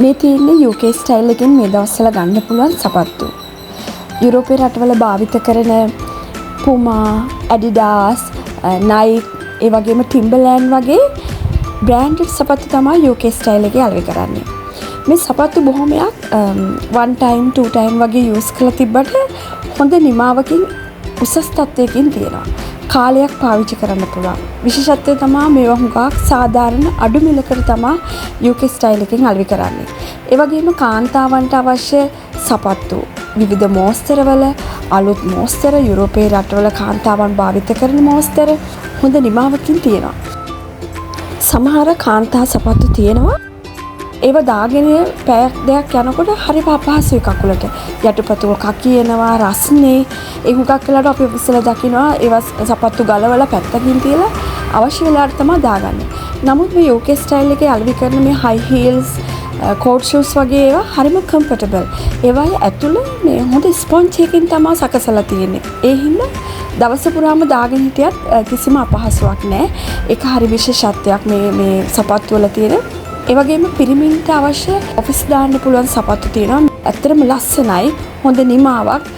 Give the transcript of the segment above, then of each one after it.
මේ තියෙන්නේ UK style එකෙන් මේ දවස්වල ගන්න පුළුවන් සපත්තු. යුරෝපේ රටවල භාවිත කරන Puma, Adidas, Nike, ඒ වගේම Timberland වගේ branded සපත්තු තමයි UK ස්ටයිල් එකේ අලෙවි කරන්නේ. මේ සපත්තු බොහොමයක් one time, two time වගේ use කරලා තිබ්බට හොඳ නිමාවකින් උසස් තත්ත්වයකින් තියෙනවා. කාලයක් පාවිච්චි කරන්න පුළුවන්. විශේෂත්වය තමයි මේවා හුඟක් සාධාරණ අඩු මිලකට තමයි UK ස්ටයිල් එකෙන් අලෙවි කරන්නේ. ඒ වගේම කාන්තාවන්ට අවශ්‍ය සපත්තු විවිධ මෝස්තරවල අලුත් මෝස්තර යුරෝපේ රටවල කාන්තාවන් භාවිත කරන මෝස්තර හොඳ නිමාවකින් තියෙනවා. සමහර කාන්තා සපත්තු තියෙනවා ඒව දාගෙන පැයක් දෙකක් යනකොට හරි අපහසුයි කකුලට. යටිපතුල කකියනවා රස්නේ. ඒ හුඟක් වෙලාවට අපි ඉස්සෙල්ලා දකිනවා ඒව සපත්තු ගලවලා පැත්තකින් තියලා අවශ්‍ය වෙලාවට තමයි දාගන්නේ. නමුත් මේ UK ස්ටයිල් එකේ අලෙවි කරන මේ high heels, court shoes වගේ ඒවා හරිම comfortable. ඒවායේ ඇතුළේ මේ හොඳ ස්පොන්ජ් එකකින් තමයි සකසලා තියෙන්නේ. ඒ හින්දා දවස පුරාම දාගෙන හිටියත් කිසිම අපහසුාවක් නැහැ. ඒක හරි විශේෂත්වයක් මේ සපත්තු වල තියෙන. ඒ වගේම පිරිමින්ට අවශ්‍ය ඔෆිස් දාන්න පුළුවන් සපත්තු තියෙනවා. ඇත්තටම ලස්සනයි. හොඳ නිමාවක්.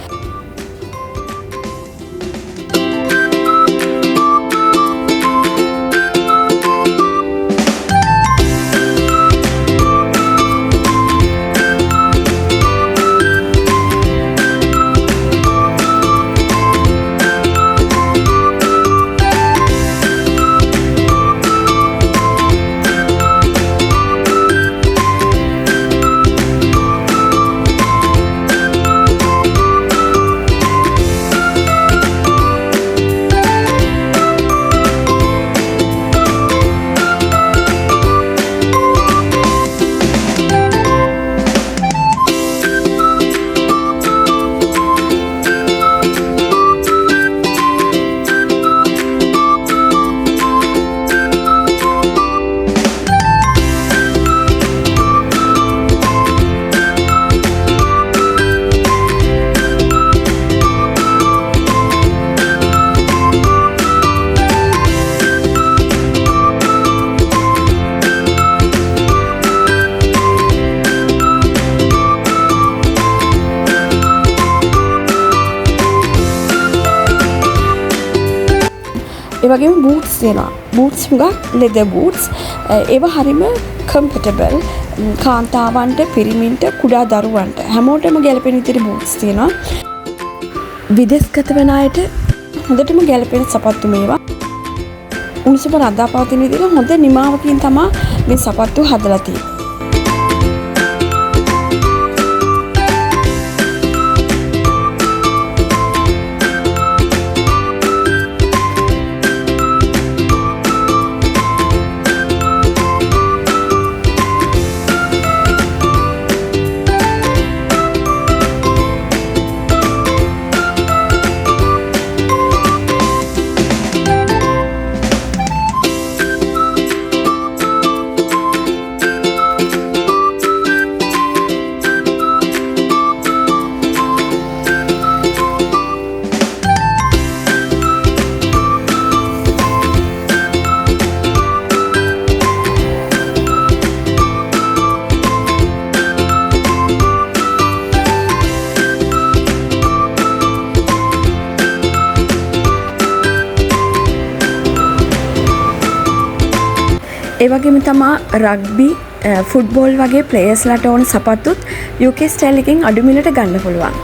ඒ වගේම බූට්ස් තියෙනවා. බූට්ස් හුඟක් leather boots. ඒවා හරිම comfortable. කාන්තාවන්ට, පිරිමින්ට, කුඩා දරුවන්ට හැමෝටම ගැලපෙන විදිහට බූට්ස් තියෙනවා. විදේශගත වෙන අයට හොඳටම ගැලපෙන සපත්තු මේවා. උණුසුම රඳා පවතින විදිහට හොඳ නිමාවකින් තමයි මේ සපත්තු හදලා තියෙන්නේ. ඒ වගේම තමයි රග්බි, ෆුට්බෝල් වගේ ප්ලේයර්ස්ලාට ඕන සපත්තුත් UK ස්ටයිල් එකෙන් අඩු මිලට ගන්න පුළුවන්.